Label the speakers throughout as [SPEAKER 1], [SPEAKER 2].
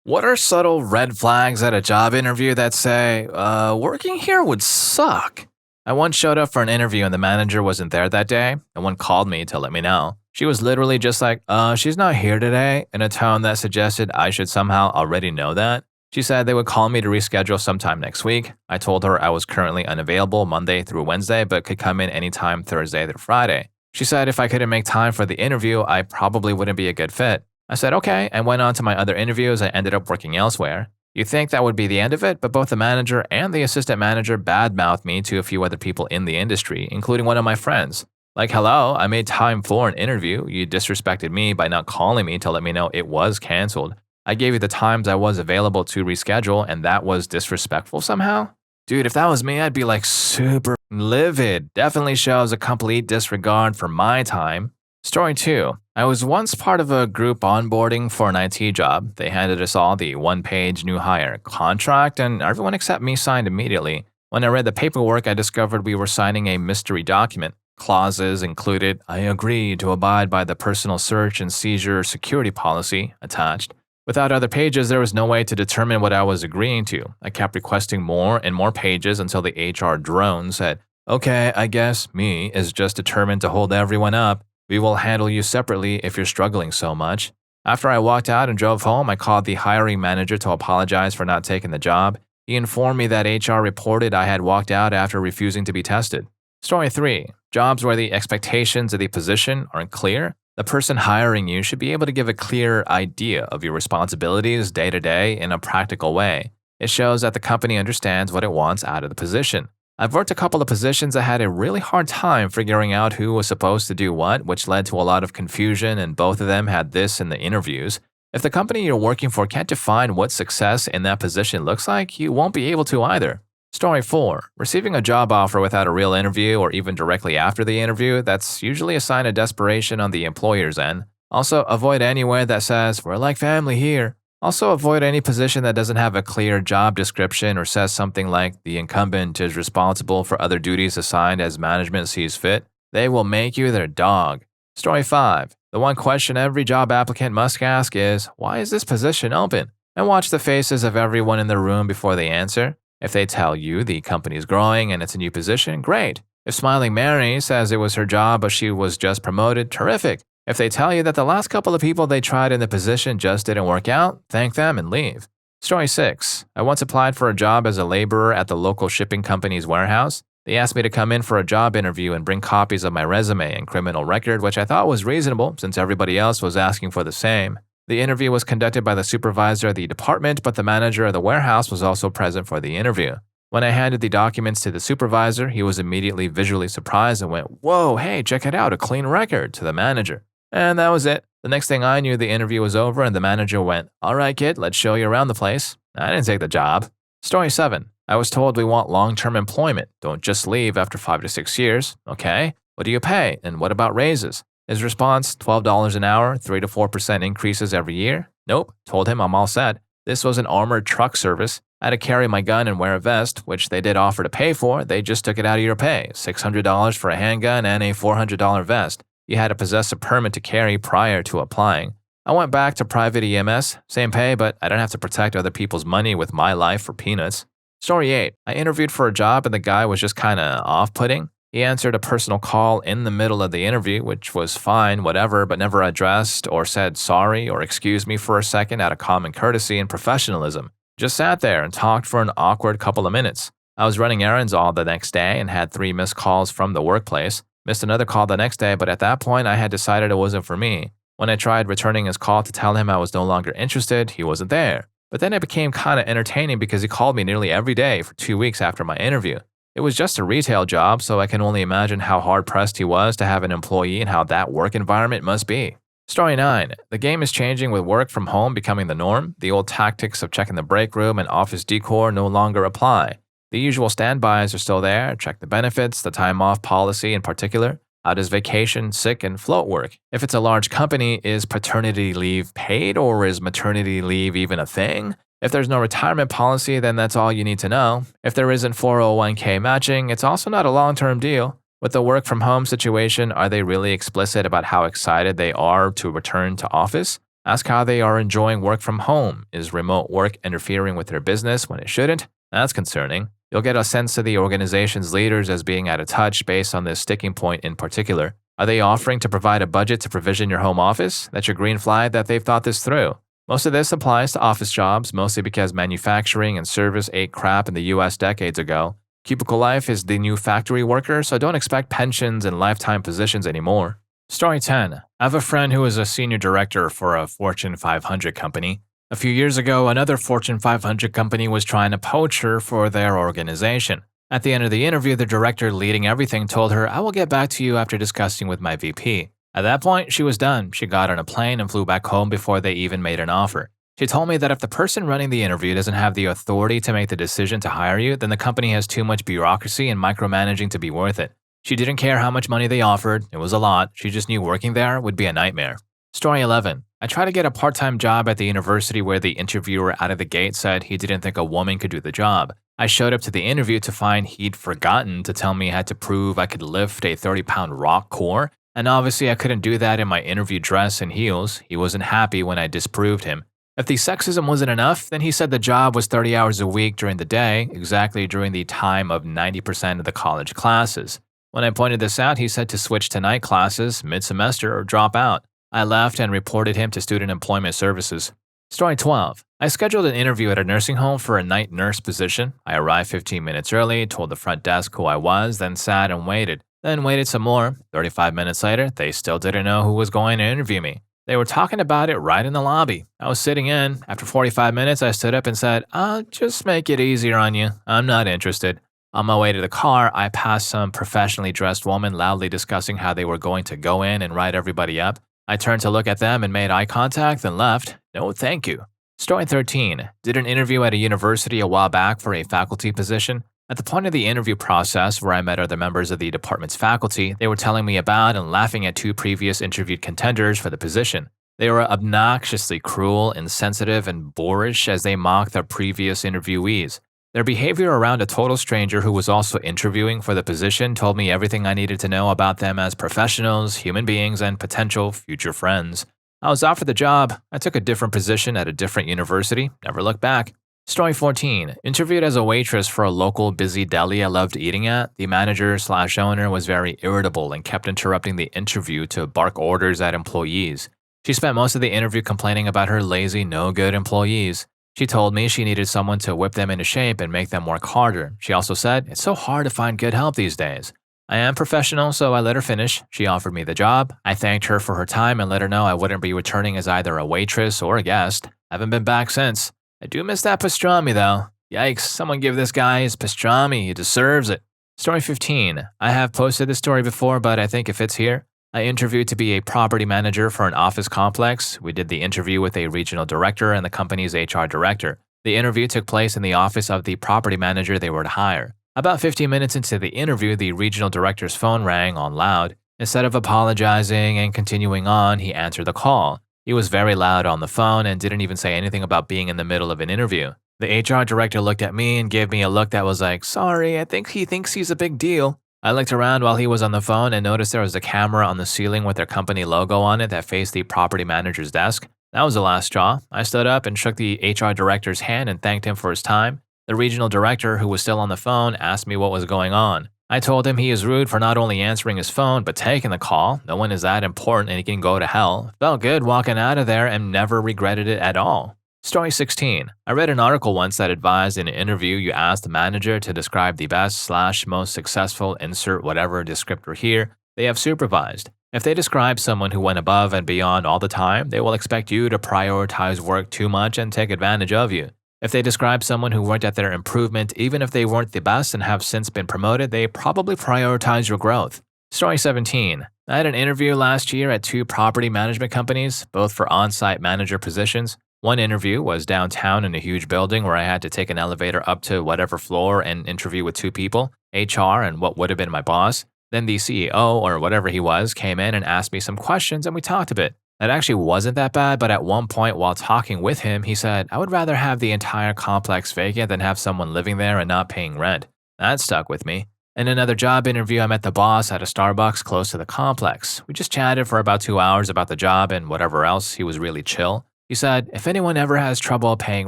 [SPEAKER 1] What are subtle red flags at a job interview that say, working here would suck? I once showed up for an interview and the manager wasn't there that day. No one called me to let me know. She was literally just like, she's not here today, in a tone that suggested I should somehow already know that. She said they would call me to reschedule sometime next week. I told her I was currently unavailable Monday through Wednesday, but could come in anytime Thursday through Friday. She said if I couldn't make time for the interview, I probably wouldn't be a good fit. I said okay and went on to my other interviews. I ended up working elsewhere. You'd think that would be the end of it, but both the manager and the assistant manager badmouthed me to a few other people in the industry, including one of my friends. Like, hello, I made time for an interview. You disrespected me by not calling me to let me know it was canceled. I gave you the times I was available to reschedule, and that was disrespectful somehow? Dude, if that was me, I'd be like super livid. Definitely shows a complete disregard for my time. Story 2. I was once part of a group onboarding for an IT job. They handed us all the one-page new hire contract, and everyone except me signed immediately. When I read the paperwork, I discovered we were signing a mystery document. Clauses included, I agree to abide by the personal search and seizure security policy, attached. Without other pages, there was no way to determine what I was agreeing to. I kept requesting more and more pages until the HR drone said, okay, I guess me is just determined to hold everyone up. We will handle you separately if you're struggling so much. After I walked out and drove home, I called the hiring manager to apologize for not taking the job. He informed me that HR reported I had walked out after refusing to be tested. Story 3. Jobs where the expectations of the position aren't clear. The person hiring you should be able to give a clear idea of your responsibilities day to day in a practical way. It shows that the company understands what it wants out of the position. I've worked a couple of positions that had a really hard time figuring out who was supposed to do what, which led to a lot of confusion, and both of them had this in the interviews. If the company you're working for can't define what success in that position looks like, you won't be able to either. Story 4. Receiving a job offer without a real interview or even directly after the interview, that's usually a sign of desperation on the employer's end. Also, avoid anywhere that says, we're like family here. Also, avoid any position that doesn't have a clear job description or says something like the incumbent is responsible for other duties assigned as management sees fit. They will make you their dog. Story 5. The one question every job applicant must ask is, why is this position open? And watch the faces of everyone in the room before they answer. If they tell you the company is growing and it's a new position, great. If Smiling Mary says it was her job but she was just promoted, terrific. If they tell you that the last couple of people they tried in the position just didn't work out, thank them and leave. Story 6. I once applied for a job as a laborer at the local shipping company's warehouse. They asked me to come in for a job interview and bring copies of my resume and criminal record, which I thought was reasonable since everybody else was asking for the same. The interview was conducted by the supervisor of the department, but the manager of the warehouse was also present for the interview. When I handed the documents to the supervisor, he was immediately visually surprised and went, whoa, hey, check it out, a clean record, to the manager. And that was it. The next thing I knew, the interview was over and the manager went, all right, kid, let's show you around the place. I didn't take the job. Story 7. I was told we want long-term employment. Don't just leave after 5 to 6 years. Okay, what do you pay? And what about raises? His response, $12 an hour, 3 to 4% increases every year. Nope, told him I'm all set. This was an armored truck service. I had to carry my gun and wear a vest, which they did offer to pay for. They just took it out of your pay. $600 for a handgun and a $400 vest. You had to possess a permit to carry prior to applying. I went back to private EMS, same pay, but I don't have to protect other people's money with my life for peanuts. Story 8. I interviewed for a job and the guy was just kinda off-putting. He answered a personal call in the middle of the interview, which was fine, whatever, but never addressed or said sorry or excuse me for a second out of common courtesy and professionalism. Just sat there and talked for an awkward couple of minutes. I was running errands all the next day and had 3 missed calls from the workplace. Missed another call the next day, but at that point I had decided it wasn't for me. When I tried returning his call to tell him I was no longer interested, he wasn't there. But then it became kinda entertaining because he called me nearly every day for 2 weeks after my interview. It was just a retail job, so I can only imagine how hard-pressed he was to have an employee and how that work environment must be. Story 9. The game is changing with work from home becoming the norm. The old tactics of checking the break room and office decor no longer apply. The usual standbys are still there. Check the benefits, the time off policy in particular. How does vacation, sick, and float work? If it's a large company, is paternity leave paid or is maternity leave even a thing? If there's no retirement policy, then that's all you need to know. If there isn't 401k matching, it's also not a long-term deal. With the work from home situation, are they really explicit about how excited they are to return to office? Ask how they are enjoying work from home. Is remote work interfering with their business when it shouldn't? That's concerning. You'll get a sense of the organization's leaders as being out of touch based on this sticking point in particular. Are they offering to provide a budget to provision your home office? That's your green flag that they've thought this through. Most of this applies to office jobs, mostly because manufacturing and service ate crap in the US decades ago. Cubicle life is the new factory worker, so don't expect pensions and lifetime positions anymore. Story 10. I have a friend who is a senior director for a Fortune 500 company. A few years ago, another Fortune 500 company was trying to poach her for their organization. At the end of the interview, the director leading everything told her, "I will get back to you after discussing with my VP." At that point, she was done. She got on a plane and flew back home before they even made an offer. She told me that if the person running the interview doesn't have the authority to make the decision to hire you, then the company has too much bureaucracy and micromanaging to be worth it. She didn't care how much money they offered. It was a lot. She just knew working there would be a nightmare. Story 11. I tried to get a part-time job at the university where the interviewer out of the gate said he didn't think a woman could do the job. I showed up to the interview to find he'd forgotten to tell me I had to prove I could lift a 30-pound rock core, and obviously I couldn't do that in my interview dress and heels. He wasn't happy when I disproved him. If the sexism wasn't enough, then he said the job was 30 hours a week during the day, exactly during the time of 90% of the college classes. When I pointed this out, he said to switch to night classes mid-semester or drop out. I left and reported him to Student Employment Services. Story 12. I scheduled an interview at a nursing home for a night nurse position. I arrived 15 minutes early, told the front desk who I was, then sat and waited. Then waited some more. 35 minutes later, they still didn't know who was going to interview me. They were talking about it right in the lobby. I was sitting in. After 45 minutes, I stood up and said, "I'll just make it easier on you. I'm not interested." On my way to the car, I passed some professionally dressed woman loudly discussing how they were going to go in and write everybody up. I turned to look at them and made eye contact, then left. No, thank you. Story 13. Did an interview at a university a while back for a faculty position. At the point of the interview process where I met other members of the department's faculty, they were telling me about and laughing at two previous interviewed contenders for the position. They were obnoxiously cruel, insensitive, and boorish as they mocked their previous interviewees. Their behavior around a total stranger who was also interviewing for the position told me everything I needed to know about them as professionals, human beings, and potential future friends. I was offered the job. I took a different position at a different university, never looked back. Story 14. Interviewed as a waitress for a local busy deli I loved eating at, the manager/owner was very irritable and kept interrupting the interview to bark orders at employees. She spent most of the interview complaining about her lazy, no-good employees. She told me she needed someone to whip them into shape and make them work harder. She also said, "It's so hard to find good help these days." I am professional, so I let her finish. She offered me the job. I thanked her for her time and let her know I wouldn't be returning as either a waitress or a guest. I haven't been back since. I do miss that pastrami, though. Yikes, someone give this guy his pastrami. He deserves it. Story 15. I have posted this story before, but I think it fits here. I interviewed to be a property manager for an office complex. We did the interview with a regional director and the company's HR director. The interview took place in the office of the property manager they were to hire. About 15 minutes into the interview, the regional director's phone rang on loud. Instead of apologizing and continuing on, he answered the call. He was very loud on the phone and didn't even say anything about being in the middle of an interview. The HR director looked at me and gave me a look that was like, "Sorry, I think he thinks he's a big deal." I looked around while he was on the phone and noticed there was a camera on the ceiling with their company logo on it that faced the property manager's desk. That was the last straw. I stood up and shook the HR director's hand and thanked him for his time. The regional director, who was still on the phone, asked me what was going on. I told him he is rude for not only answering his phone, but taking the call. No one is that important and he can go to hell. Felt good walking out of there and never regretted it at all. Story 16. I read an article once that advised in an interview you asked the manager to describe the best/most successful insert whatever descriptor here they have supervised. If they describe someone who went above and beyond all the time, they will expect you to prioritize work too much and take advantage of you. If they describe someone who worked at their improvement, even if they weren't the best and have since been promoted, they probably prioritize your growth. Story 17. I had an interview last year at 2 property management companies, both for on-site manager positions. One interview was downtown in a huge building where I had to take an elevator up to whatever floor and interview with 2 people, HR and what would have been my boss. Then the CEO, or whatever he was, came in and asked me some questions and we talked a bit. That actually wasn't that bad, but at one point while talking with him, he said, "I would rather have the entire complex vacant than have someone living there and not paying rent." That stuck with me. In another job interview, I met the boss at a Starbucks close to the complex. We just chatted for about 2 hours about the job and whatever else. He was really chill. He said, if anyone ever has trouble paying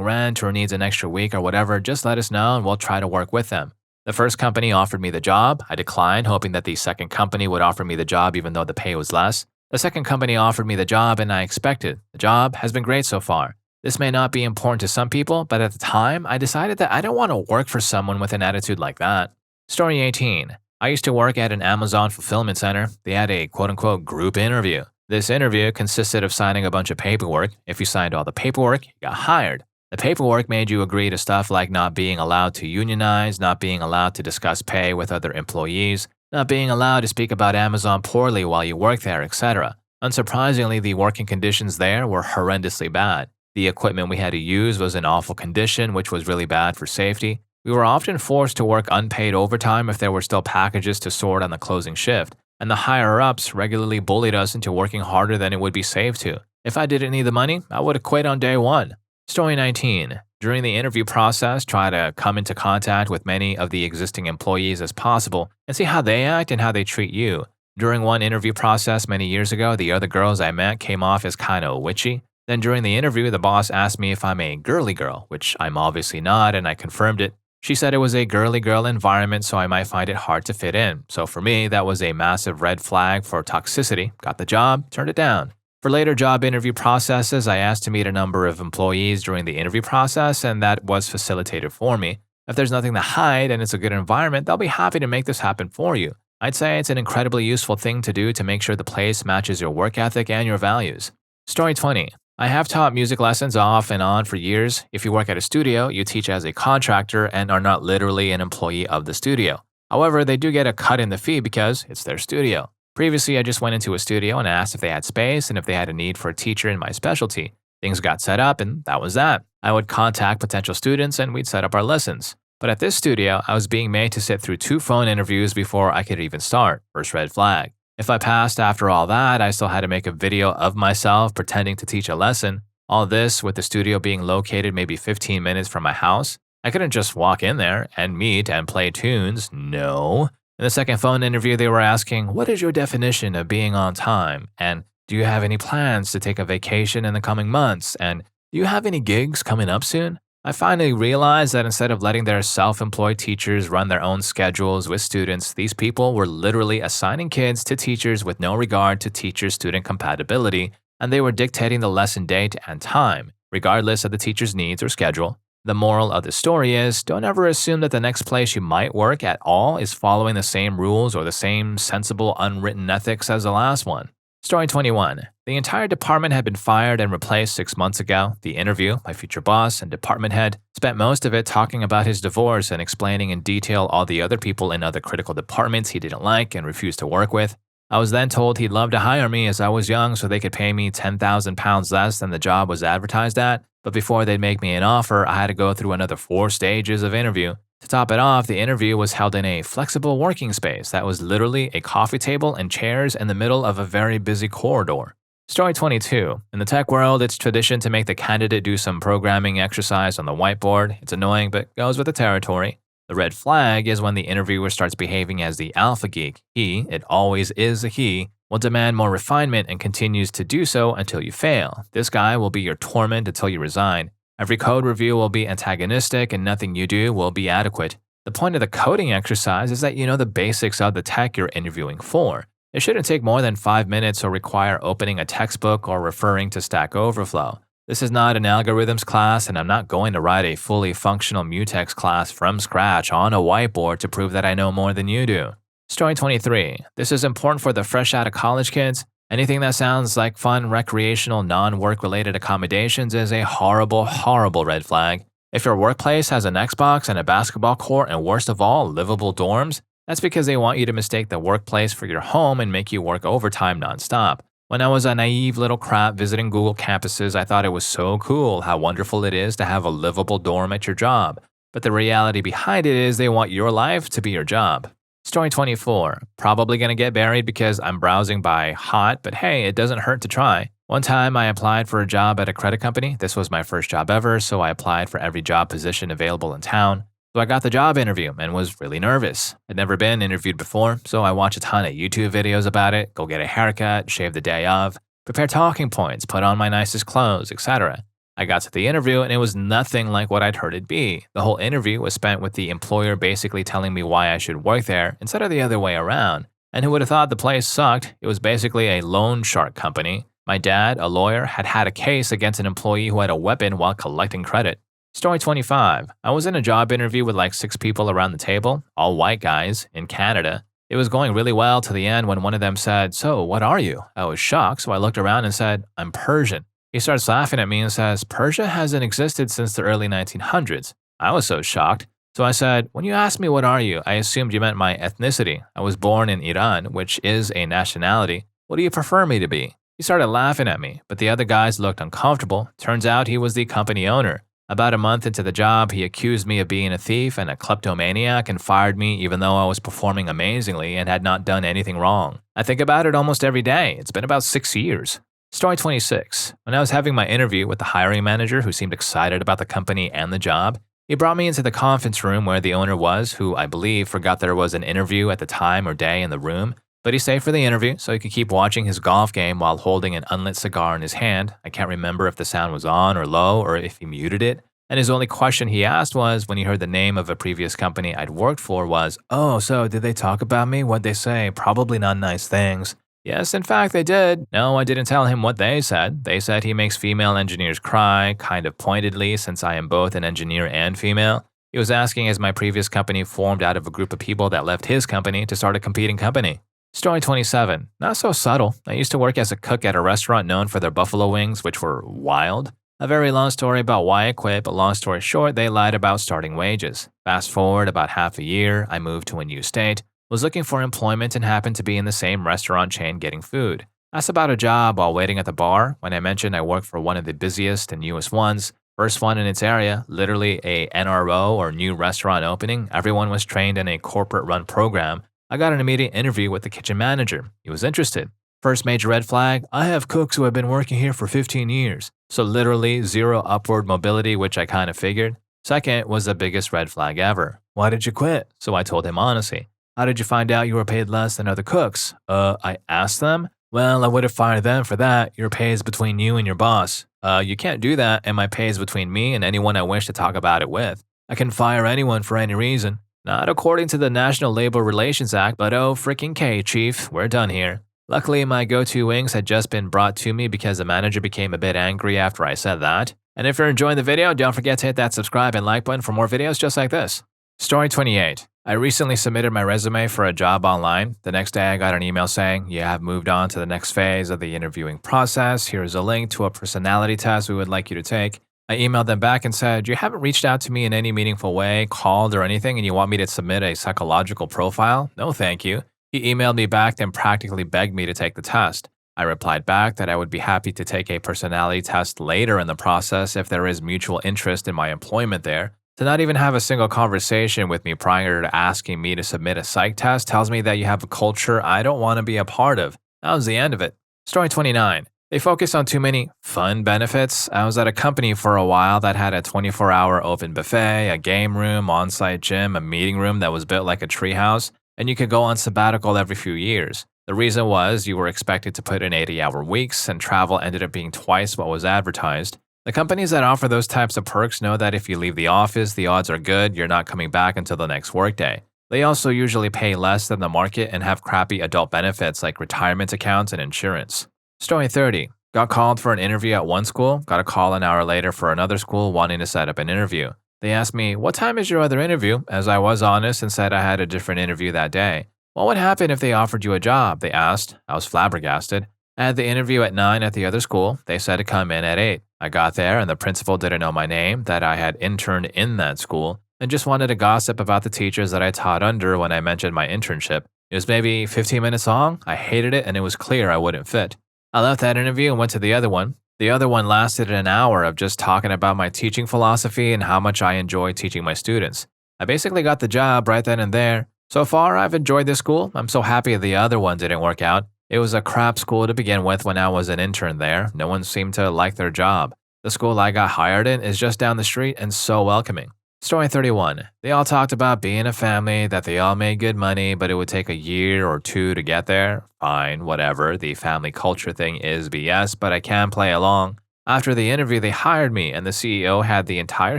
[SPEAKER 1] rent or needs an extra week or whatever, just let us know and we'll try to work with them. The first company offered me the job. I declined, hoping that the second company would offer me the job even though the pay was less. The second company offered me the job and I expected. The job has been great so far. This may not be important to some people, but at the time, I decided that I don't want to work for someone with an attitude like that. Story 18. I used to work at an Amazon fulfillment center. They had a quote-unquote group interview. This interview consisted of signing a bunch of paperwork. If you signed all the paperwork, you got hired. The paperwork made you agree to stuff like not being allowed to unionize, not being allowed to discuss pay with other employees, not being allowed to speak about Amazon poorly while you work there, etc. Unsurprisingly, the working conditions there were horrendously bad. The equipment we had to use was in awful condition, which was really bad for safety. We were often forced to work unpaid overtime if there were still packages to sort on the closing shift, and the higher-ups regularly bullied us into working harder than it would be safe to. If I didn't need the money, I would have quit on day one. Story 19. During the interview process, try to come into contact with many of the existing employees as possible and see how they act and how they treat you. During one interview process many years ago, the other girls I met came off as kind of witchy. Then during the interview, the boss asked me if I'm a girly girl, which I'm obviously not, and I confirmed it. She said it was a girly girl environment, so I might find it hard to fit in. So for me, that was a massive red flag for toxicity. Got the job, turned it down. For later job interview processes, I asked to meet a number of employees during the interview process, and that was facilitated for me. If there's nothing to hide and it's a good environment, they'll be happy to make this happen for you. I'd say it's an incredibly useful thing to do to make sure the place matches your work ethic and your values. Story 20. I have taught music lessons off and on for years. If you work at a studio, you teach as a contractor and are not literally an employee of the studio. However, they do get a cut in the fee because it's their studio. Previously, I just went into a studio and asked if they had space and if they had a need for a teacher in my specialty. Things got set up and that was that. I would contact potential students and we'd set up our lessons. But at this studio, I was being made to sit through 2 phone interviews before I could even start. First red flag. If I passed after all that, I still had to make a video of myself pretending to teach a lesson. All this with the studio being located maybe 15 minutes from my house. I couldn't just walk in there and meet and play tunes. No. In the second phone interview, they were asking, what is your definition of being on time? And do you have any plans to take a vacation in the coming months? And do you have any gigs coming up soon? I finally realized that instead of letting their self-employed teachers run their own schedules with students, these people were literally assigning kids to teachers with no regard to teacher-student compatibility, and they were dictating the lesson date and time, regardless of the teacher's needs or schedule. The moral of the story is, don't ever assume that the next place you might work at all is following the same rules or the same sensible unwritten ethics as the last one. Story 21. The entire department had been fired and replaced 6 months ago. The interview, my future boss and department head, spent most of it talking about his divorce and explaining in detail all the other people in other critical departments he didn't like and refused to work with. I was then told he'd love to hire me as I was young so they could pay me £10,000 less than the job was advertised at, but before they'd make me an offer, I had to go through another 4 stages of interview. To top it off, the interview was held in a flexible working space that was literally a coffee table and chairs in the middle of a very busy corridor. Story 22. In the tech world, it's tradition to make the candidate do some programming exercise on the whiteboard. It's annoying, but goes with the territory. The red flag is when the interviewer starts behaving as the alpha geek. He, it always is a he, will demand more refinement and continues to do so until you fail. This guy will be your torment until you resign. Every code review will be antagonistic and nothing you do will be adequate. The point of the coding exercise is that you know the basics of the tech you're interviewing for. It shouldn't take more than 5 minutes or require opening a textbook or referring to Stack Overflow. This is not an algorithms class, and I'm not going to write a fully functional mutex class from scratch on a whiteboard to prove that I know more than you do. Story 23. This is important for the fresh out of college kids. Anything that sounds like fun, recreational, non-work related accommodations is a horrible, horrible red flag. If your workplace has an Xbox and a basketball court and worst of all, livable dorms, that's because they want you to mistake the workplace for your home and make you work overtime nonstop. When I was a naive little crap visiting Google campuses, I thought it was so cool how wonderful it is to have a livable dorm at your job. But the reality behind it is they want your life to be your job. Story 24. Probably gonna get buried because I'm browsing by hot, but hey, it doesn't hurt to try. One time I applied for a job at a credit company. This was my first job ever, so I applied for every job position available in town. So I got the job interview and was really nervous. I'd never been interviewed before, so I watched a ton of YouTube videos about it, go get a haircut, shave the day of, prepare talking points, put on my nicest clothes, etc. I got to the interview and it was nothing like what I'd heard it'd be. The whole interview was spent with the employer basically telling me why I should work there instead of the other way around. And who would have thought the place sucked? It was basically a loan shark company. My dad, a lawyer, had had a case against an employee who had a weapon while collecting credit. Story 25. I was in a job interview with like 6 people around the table, all white guys, in Canada. It was going really well to the end when one of them said, "So, what are you?" I was shocked, so I looked around and said, "I'm Persian." He starts laughing at me and says, "Persia hasn't existed since the early 1900s. I was so shocked. So I said, "When you asked me what are you, I assumed you meant my ethnicity. I was born in Iran, which is a nationality. What do you prefer me to be?" He started laughing at me, but the other guys looked uncomfortable. Turns out he was the company owner. About a month into the job, he accused me of being a thief and a kleptomaniac and fired me even though I was performing amazingly and had not done anything wrong. I think about it almost every day. It's been about 6 years. Story 26. When I was having my interview with the hiring manager who seemed excited about the company and the job, he brought me into the conference room where the owner was, who I believe forgot there was an interview at the time or day in the room. But he stayed for the interview so he could keep watching his golf game while holding an unlit cigar in his hand. I can't remember if the sound was on or low or if he muted it. And his only question he asked was, when he heard the name of a previous company I'd worked for, was, "Oh, so did they talk about me? What'd they say? Probably not nice things." Yes, in fact, they did. No, I didn't tell him what they said. They said he makes female engineers cry, kind of pointedly since I am both an engineer and female. He was asking as my previous company formed out of a group of people that left his company to start a competing company. Story 27. Not so subtle. I used to work as a cook at a restaurant known for their buffalo wings, which were wild. A very long story about why I quit, but long story short, they lied about starting wages. Fast forward about half a year, I moved to a new state, was looking for employment and happened to be in the same restaurant chain getting food. Asked about a job while waiting at the bar. When I mentioned I work for one of the busiest and newest ones, first one in its area, literally a NRO or new restaurant opening, everyone was trained in a corporate-run program. I got an immediate interview with the kitchen manager. He was interested. First major red flag, I have cooks who have been working here for 15 years. So literally zero upward mobility, which I kind of figured. Second was the biggest red flag ever. Why did you quit? So I told him honestly. How did you find out you were paid less than other cooks? I asked them. Well, I would have fired them for that. Your pay is between you and your boss. You can't do that, and my pay is between me and anyone I wish to talk about it with. I can fire anyone for any reason. Not according to the National Labor Relations Act, but oh freaking K, chief, we're done here. Luckily, my go-to wings had just been brought to me because the manager became a bit angry after I said that. And if you're enjoying the video, don't forget to hit that subscribe and like button for more videos just like this. Story 28. I recently submitted my resume for a job online. The next day, I got an email saying, "You have moved on to the next phase of the interviewing process. Here's a link to a personality test we would like you to take." I emailed them back and said, "You haven't reached out to me in any meaningful way, called or anything, and you want me to submit a psychological profile? No, thank you." He emailed me back and practically begged me to take the test. I replied back that I would be happy to take a personality test later in the process if there is mutual interest in my employment there. To not even have a single conversation with me prior to asking me to submit a psych test tells me that you have a culture I don't want to be a part of. That was the end of it. Story 29. They focus on too many fun benefits. I was at a company for a while that had a 24-hour open buffet, a game room, on-site gym, a meeting room that was built like a treehouse, and you could go on sabbatical every few years. The reason was you were expected to put in 80-hour weeks, and travel ended up being twice what was advertised. The companies that offer those types of perks know that if you leave the office, the odds are good you're not coming back until the next workday. They also usually pay less than the market and have crappy adult benefits like retirement accounts and insurance. Story 30. Got called for an interview at one school, got a call an hour later for another school wanting to set up an interview. They asked me, "What time is your other interview?" As I was honest and said I had a different interview that day. "What would happen if they offered you a job?" they asked. I was flabbergasted. I had the interview at 9 at the other school. They said to come in at 8. I got there and the principal didn't know my name, that I had interned in that school, and just wanted to gossip about the teachers that I taught under when I mentioned my internship. It was maybe 15 minutes long. I hated it and it was clear I wouldn't fit. I left that interview and went to the other one. The other one lasted an hour of just talking about my teaching philosophy and how much I enjoy teaching my students. I basically got the job right then and there. So far, I've enjoyed this school. I'm so happy the other one didn't work out. It was a crap school to begin with when I was an intern there. No one seemed to like their job. The school I got hired in is just down the street and so welcoming. Story 31. They all talked about being a family, that they all made good money, but it would take a year or two to get there. Fine, whatever. The family culture thing is BS, but I can play along. After the interview, they hired me, and the CEO had the entire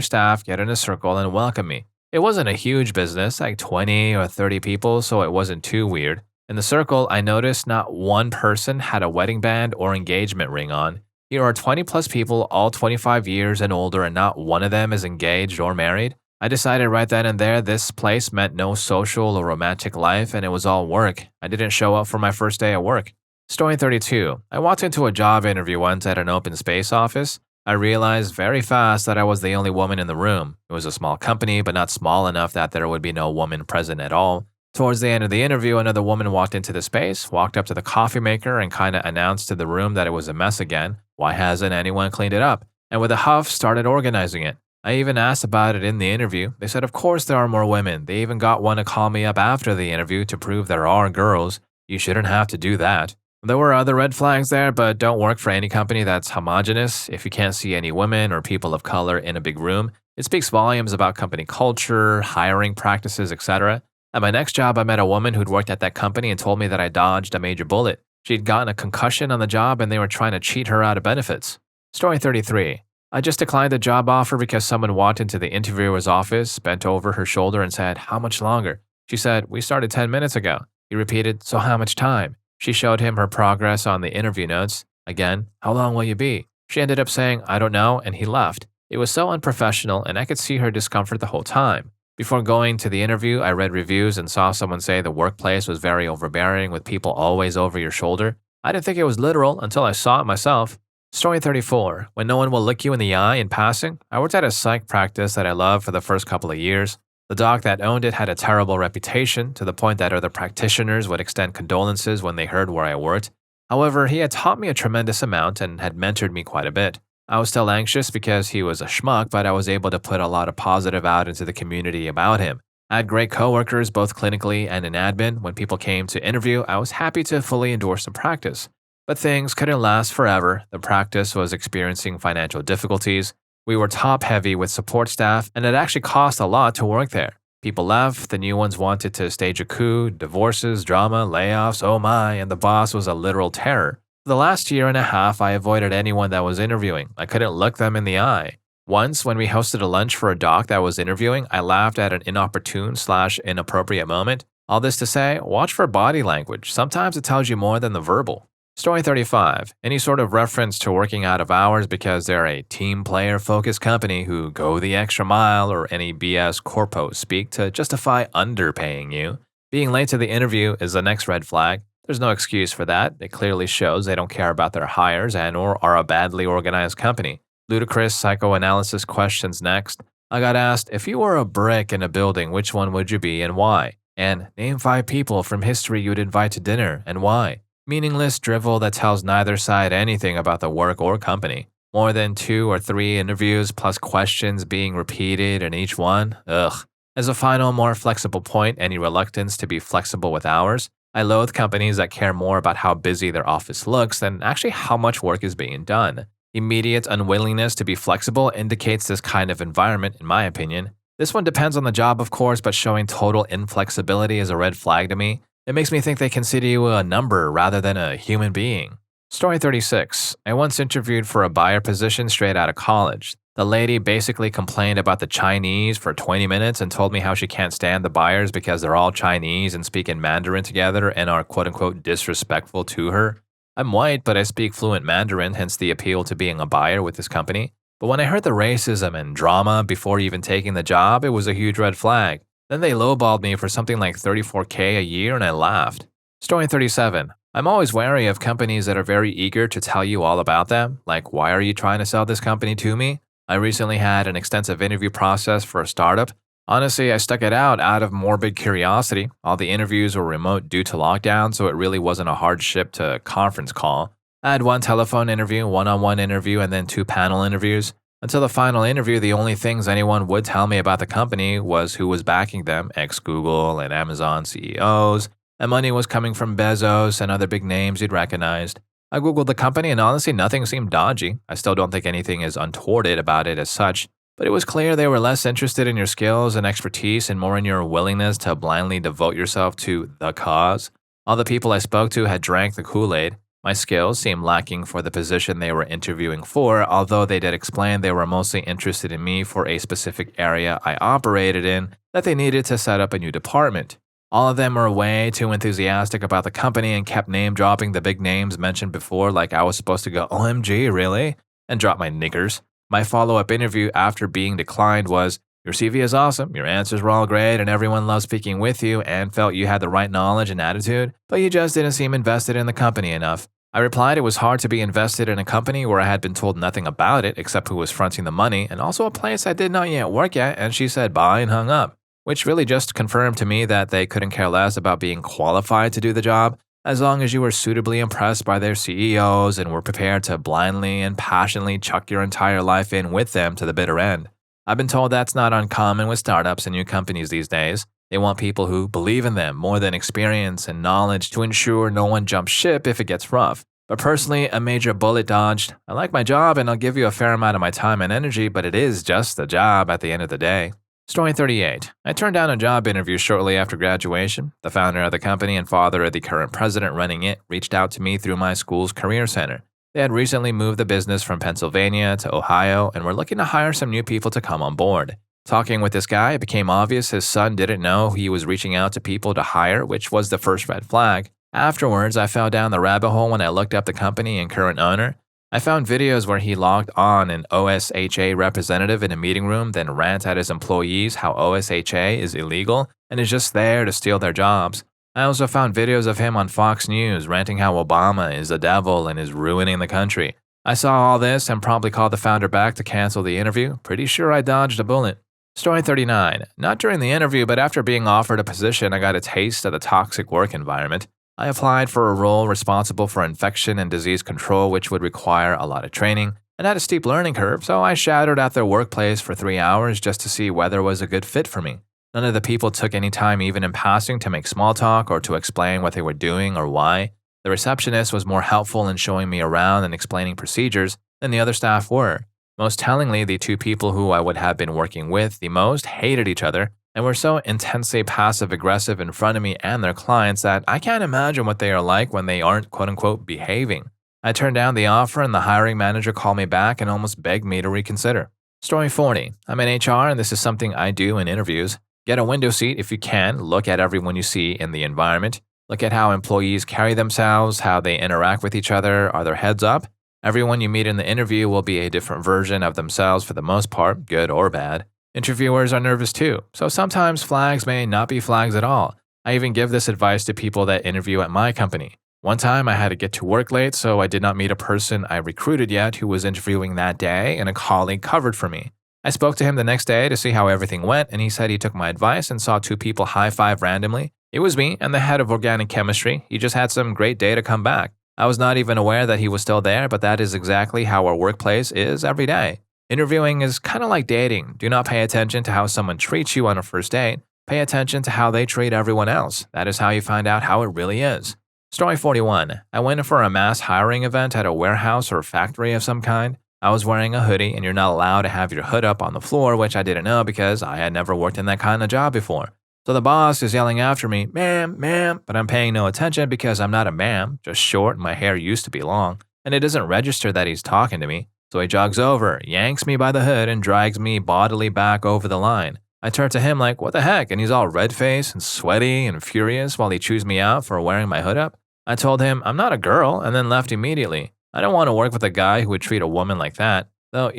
[SPEAKER 1] staff get in a circle and welcome me. It wasn't a huge business, like 20 or 30 people, so it wasn't too weird. In the circle, I noticed not one person had a wedding band or engagement ring on. Here are 20 plus people, all 25 years and older, and not one of them is engaged or married. I decided right then and there this place meant no social or romantic life and it was all work. I didn't show up for my first day at work. Story 32. I walked into a job interview once at an open space office. I realized very fast that I was the only woman in the room. It was a small company, but not small enough that there would be no woman present at all. Towards the end of the interview, another woman walked into the space, walked up to the coffee maker, and kind of announced to the room that it was a mess again. Why hasn't anyone cleaned it up? And with a huff, started organizing it. I even asked about it in the interview. They said, of course there are more women. They even got one to call me up after the interview to prove there are girls. You shouldn't have to do that. There were other red flags there, but don't work for any company that's homogeneous. If you can't see any women or people of color in a big room, it speaks volumes about company culture, hiring practices, etc. At my next job, I met a woman who'd worked at that company and told me that I dodged a major bullet. She'd gotten a concussion on the job and they were trying to cheat her out of benefits. Story 33. I just declined the job offer because someone walked into the interviewer's office, bent over her shoulder and said, "How much longer?" She said, "We started 10 minutes ago." He repeated, "So how much time?" She showed him her progress on the interview notes. Again, "How long will you be?" She ended up saying, "I don't know," and he left. It was so unprofessional and I could see her discomfort the whole time. Before going to the interview, I read reviews and saw someone say the workplace was very overbearing with people always over your shoulder. I didn't think it was literal until I saw it myself. Story 34. When no one will look you in the eye in passing, I worked at a psych practice that I loved for the first couple of years. The doc that owned it had a terrible reputation to the point that other practitioners would extend condolences when they heard where I worked. However, he had taught me a tremendous amount and had mentored me quite a bit. I was still anxious because he was a schmuck, but I was able to put a lot of positive out into the community about him. I had great coworkers, both clinically and in admin. When people came to interview, I was happy to fully endorse the practice. But things couldn't last forever. The practice was experiencing financial difficulties. We were top-heavy with support staff, and it actually cost a lot to work there. People left, the new ones wanted to stage a coup, divorces, drama, layoffs, oh my, and the boss was a literal terror. For the last year and a half, I avoided anyone that was interviewing. I couldn't look them in the eye. Once, when we hosted a lunch for a doc that was interviewing, I laughed at an inopportune/inappropriate moment. All this to say, watch for body language. Sometimes it tells you more than the verbal. Story 35. Any sort of reference to working out of hours because they're a team player focused company who go the extra mile or any BS corpo speak to justify underpaying you. Being late to the interview is the next red flag. There's no excuse for that. It clearly shows they don't care about their hires and or are a badly organized company. Ludicrous psychoanalysis questions next. I got asked, if you were a brick in a building, which one would you be and why? And name 5 people from history you'd invite to dinner and why? Meaningless drivel that tells neither side anything about the work or company. More than 2 or 3 interviews plus questions being repeated in each one? Ugh. As a final, more flexible point, any reluctance to be flexible with hours? I loathe companies that care more about how busy their office looks than actually how much work is being done. Immediate unwillingness to be flexible indicates this kind of environment, in my opinion. This one depends on the job, of course, but showing total inflexibility is a red flag to me. It makes me think they consider you a number rather than a human being. Story 36. I once interviewed for a buyer position straight out of college. The lady basically complained about the Chinese for 20 minutes and told me how she can't stand the buyers because they're all Chinese and speak in Mandarin together and are quote-unquote disrespectful to her. I'm white, but I speak fluent Mandarin, hence the appeal to being a buyer with this company. But when I heard the racism and drama before even taking the job, it was a huge red flag. Then they lowballed me for something like $34K a year and I laughed. Story 37. I'm always wary of companies that are very eager to tell you all about them. Like, why are you trying to sell this company to me? I recently had an extensive interview process for a startup. Honestly, I stuck it out of morbid curiosity. All the interviews were remote due to lockdown, so it really wasn't a hardship to conference call. I had 1 telephone interview, one-on-one interview, and then 2 panel interviews. Until the final interview, the only things anyone would tell me about the company was who was backing them, ex-Google and Amazon CEOs, and money was coming from Bezos and other big names you'd recognized. I googled the company and honestly nothing seemed dodgy. I still don't think anything is untoward about it as such. but it was clear they were less interested in your skills and expertise and more in your willingness to blindly devote yourself to the cause. All the people I spoke to had drank the Kool-Aid. My skills seemed lacking for the position they were interviewing for, although they did explain they were mostly interested in me for a specific area I operated in that they needed to set up a new department. All of them were way too enthusiastic about the company and kept name-dropping the big names mentioned before like I was supposed to go, OMG, really? And drop my knickers. My follow-up interview after being declined was, your CV is awesome, your answers were all great, and everyone loved speaking with you and felt you had the right knowledge and attitude, but you just didn't seem invested in the company enough. I replied it was hard to be invested in a company where I had been told nothing about it except who was fronting the money, and also a place I did not yet work at, and she said bye and hung up, which really just confirmed to me that they couldn't care less about being qualified to do the job, as long as you were suitably impressed by their CEOs and were prepared to blindly and passionately chuck your entire life in with them to the bitter end. I've been told that's not uncommon with startups and new companies these days. They want people who believe in them more than experience and knowledge to ensure no one jumps ship if it gets rough. But personally, a major bullet dodged. I like my job and I'll give you a fair amount of my time and energy, but it is just a job at the end of the day. Story 38. I turned down a job interview shortly after graduation. The founder of the company and father of the current president running it reached out to me through my school's career center. They had recently moved the business from Pennsylvania to Ohio and were looking to hire some new people to come on board. Talking with this guy, it became obvious his son didn't know he was reaching out to people to hire, which was the first red flag. Afterwards, I fell down the rabbit hole when I looked up the company and current owner. I found videos where he logged on an OSHA representative in a meeting room, then rant at his employees how OSHA is illegal and is just there to steal their jobs. I also found videos of him on Fox News ranting how Obama is the devil and is ruining the country. I saw all this and promptly called the founder back to cancel the interview. Pretty sure I dodged a bullet. Story 39. Not during the interview, but after being offered a position, I got a taste of the toxic work environment. I applied for a role responsible for infection and disease control, which would require a lot of training, and had a steep learning curve, so I shadowed at their workplace for 3 hours just to see whether it was a good fit for me. None of the people took any time even in passing to make small talk or to explain what they were doing or why. The receptionist was more helpful in showing me around and explaining procedures than the other staff were. Most tellingly, the two people who I would have been working with the most hated each other and were so intensely passive-aggressive in front of me and their clients that I can't imagine what they are like when they aren't quote-unquote behaving. I turned down the offer and the hiring manager called me back and almost begged me to reconsider. Story 40. I'm in HR and this is something I do in interviews. Get a window seat if you can, look at everyone you see in the environment. Look at how employees carry themselves, how they interact with each other, are their heads up? Everyone you meet in the interview will be a different version of themselves for the most part, good or bad. Interviewers are nervous too, so sometimes flags may not be flags at all. I even give this advice to people that interview at my company. One time I had to get to work late, so I did not meet a person I recruited yet who was interviewing that day, and a colleague covered for me. I spoke to him the next day to see how everything went, and he said he took my advice and saw two people high-five randomly. It was me and the head of organic chemistry. He just had some great data come back. I was not even aware that he was still there, but that is exactly how our workplace is every day. Interviewing is kind of like dating. Do not pay attention to how someone treats you on a first date. Pay attention to how they treat everyone else. That is how you find out how it really is. Story 41. I went for a mass hiring event at a warehouse or factory of some kind. I was wearing a hoodie and you're not allowed to have your hood up on the floor, which I didn't know because I had never worked in that kind of job before. So the boss is yelling after me, ma'am, but I'm paying no attention because I'm not a ma'am, just short and my hair used to be long, and it doesn't register that he's talking to me. So he jogs over, yanks me by the hood, and drags me bodily back over the line. I turn to him like, what the heck? And he's all red-faced and sweaty and furious while he chews me out for wearing my hood up. I told him, I'm not a girl, and then left immediately. I don't want to work with a guy who would treat a woman like that. Though,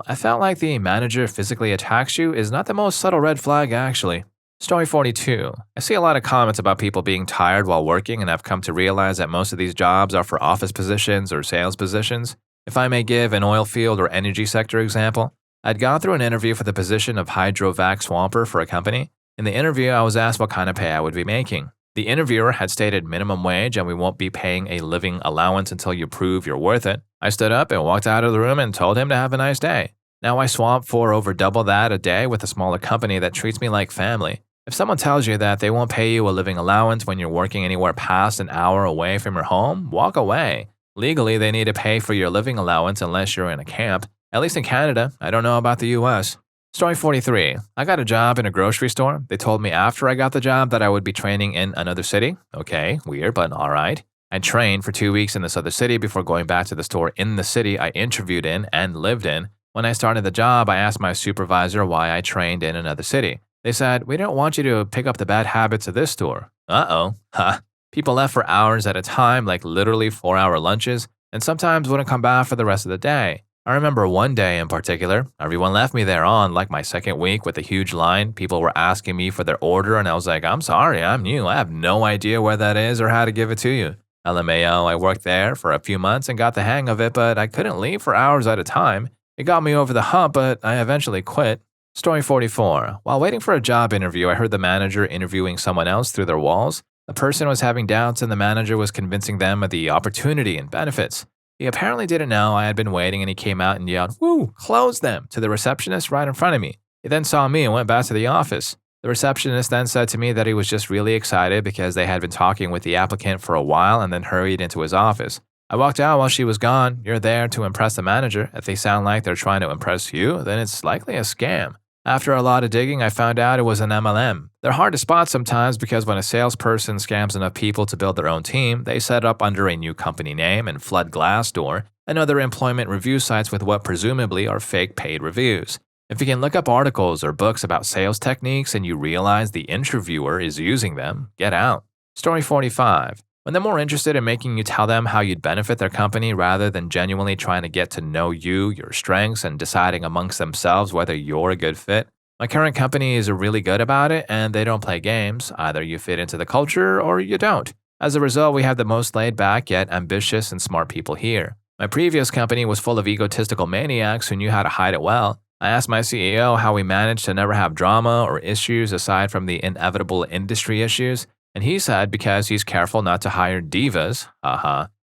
[SPEAKER 1] I felt like the manager physically attacks you is not the most subtle red flag, actually. Story 42. I see a lot of comments about people being tired while working, and I've come to realize that most of these jobs are for office positions or sales positions. If I may give an oil field or energy sector example, I'd gone through an interview for the position of hydrovac swamper for a company. In the interview, I was asked what kind of pay I would be making. The interviewer had stated minimum wage and we won't be paying a living allowance until you prove you're worth it. I stood up and walked out of the room and told him to have a nice day. Now I swamp for over double that a day with a smaller company that treats me like family. If someone tells you that they won't pay you a living allowance when you're working anywhere past an hour away from your home, walk away. Legally, they need to pay for your living allowance unless you're in a camp. At least in Canada. I don't know about the US. Story 43. I got a job in a grocery store. They told me after I got the job that I would be training in another city. Okay, weird, but alright. I trained for 2 weeks in this other city before going back to the store in the city I interviewed in and lived in. When I started the job, I asked my supervisor why I trained in another city. They said, "We don't want you to pick up the bad habits of this store." Uh-oh. Ha. People left for hours at a time, like literally 4-hour lunches, and sometimes wouldn't come back for the rest of the day. I remember one day in particular, everyone left me there on like my second week with a huge line. People were asking me for their order, and I was like, "I'm sorry, I'm new. I have no idea where that is or how to give it to you." LMAO, I worked there for a few months and got the hang of it, but I couldn't leave for hours at a time. It got me over the hump, but I eventually quit. Story 44. While waiting for a job interview, I heard the manager interviewing someone else through their walls. The person was having doubts, and the manager was convincing them of the opportunity and benefits. He apparently didn't know I had been waiting, and he came out and yelled, "Woo, close them," to the receptionist right in front of me. He then saw me and went back to the office. The receptionist then said to me that he was just really excited because they had been talking with the applicant for a while and then hurried into his office. I walked out while she was gone. You're there to impress the manager. If they sound like they're trying to impress you, then it's likely a scam. After a lot of digging, I found out it was an MLM. They're hard to spot sometimes because when a salesperson scams enough people to build their own team, they set up under a new company name and flood Glassdoor and other employment review sites with what presumably are fake paid reviews. If you can look up articles or books about sales techniques and you realize the interviewer is using them, get out. Story 45. When they're more interested in making you tell them how you'd benefit their company rather than genuinely trying to get to know you, your strengths, and deciding amongst themselves whether you're a good fit. My current company is really good about it, and they don't play games. Either you fit into the culture or you don't. As a result, we have the most laid back yet ambitious and smart people here. My previous company was full of egotistical maniacs who knew how to hide it well. I asked my CEO how we managed to never have drama or issues aside from the inevitable industry issues. And he said because he's careful not to hire divas.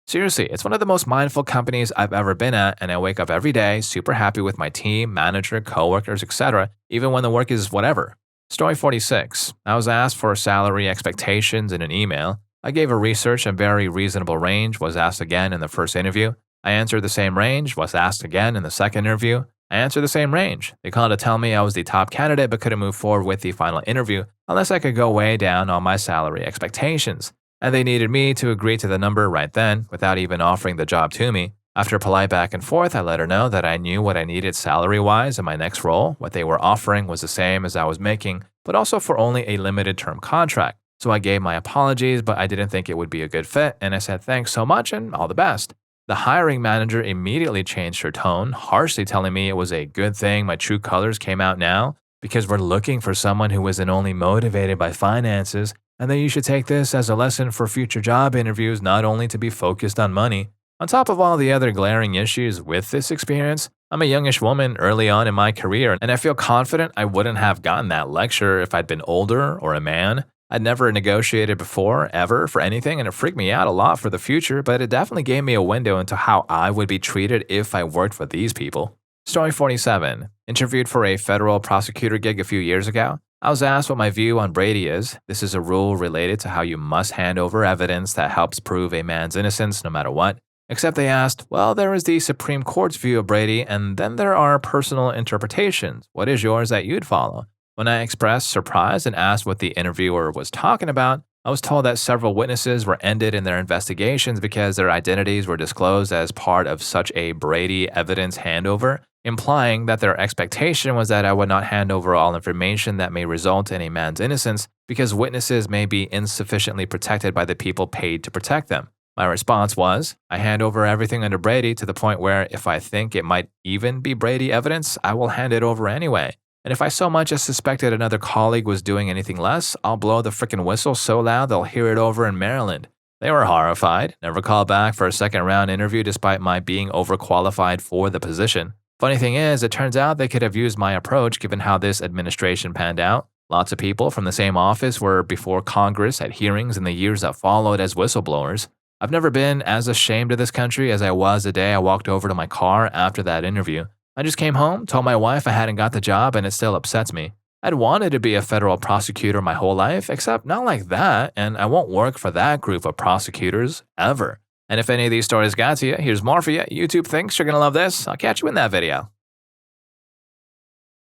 [SPEAKER 1] Seriously, it's one of the most mindful companies I've ever been at, and I wake up every day super happy with my team, manager, coworkers, etc., even when the work is whatever. Story 46. I was asked for salary expectations in an email. I gave a research and very reasonable range, was asked again in the first interview. I answered the same range, was asked again in the second interview. I answered the same range. They called to tell me I was the top candidate but couldn't move forward with the final interview unless I could go way down on my salary expectations. And they needed me to agree to the number right then without even offering the job to me. After polite back and forth, I let her know that I knew what I needed salary-wise in my next role. What they were offering was the same as I was making, but also for only a limited term contract. So I gave my apologies, but I didn't think it would be a good fit, and I said thanks so much and all the best. The hiring manager immediately changed her tone, harshly telling me it was a good thing my true colors came out now because we're looking for someone who isn't only motivated by finances, and that you should take this as a lesson for future job interviews, not only to be focused on money. On top of all the other glaring issues with this experience, I'm a youngish woman early on in my career, and I feel confident I wouldn't have gotten that lecture if I'd been older or a man. I'd never negotiated before, ever, for anything, and it freaked me out a lot for the future, but it definitely gave me a window into how I would be treated if I worked for these people. Story 47. Interviewed for a federal prosecutor gig a few years ago. I was asked what my view on Brady is. This is a rule related to how you must hand over evidence that helps prove a man's innocence no matter what. Except they asked, well, there is the Supreme Court's view of Brady, and then there are personal interpretations. What is yours that you'd follow? When I expressed surprise and asked what the interviewer was talking about, I was told that several witnesses were ended in their investigations because their identities were disclosed as part of such a Brady evidence handover, implying that their expectation was that I would not hand over all information that may result in a man's innocence because witnesses may be insufficiently protected by the people paid to protect them. My response was, I hand over everything under Brady to the point where if I think it might even be Brady evidence, I will hand it over anyway. And if I so much as suspected another colleague was doing anything less, I'll blow the frickin' whistle so loud they'll hear it over in Maryland. They were horrified, never called back for a second round interview despite my being overqualified for the position. Funny thing is, it turns out they could have used my approach given how this administration panned out. Lots of people from the same office were before Congress at hearings in the years that followed as whistleblowers. I've never been as ashamed of this country as I was the day I walked over to my car after that interview. I just came home, told my wife I hadn't got the job, and it still upsets me. I'd wanted to be a federal prosecutor my whole life, except not like that, and I won't work for that group of prosecutors, ever. And if any of these stories got to you, here's more for you. YouTube thinks you're gonna love this. I'll catch you in that video.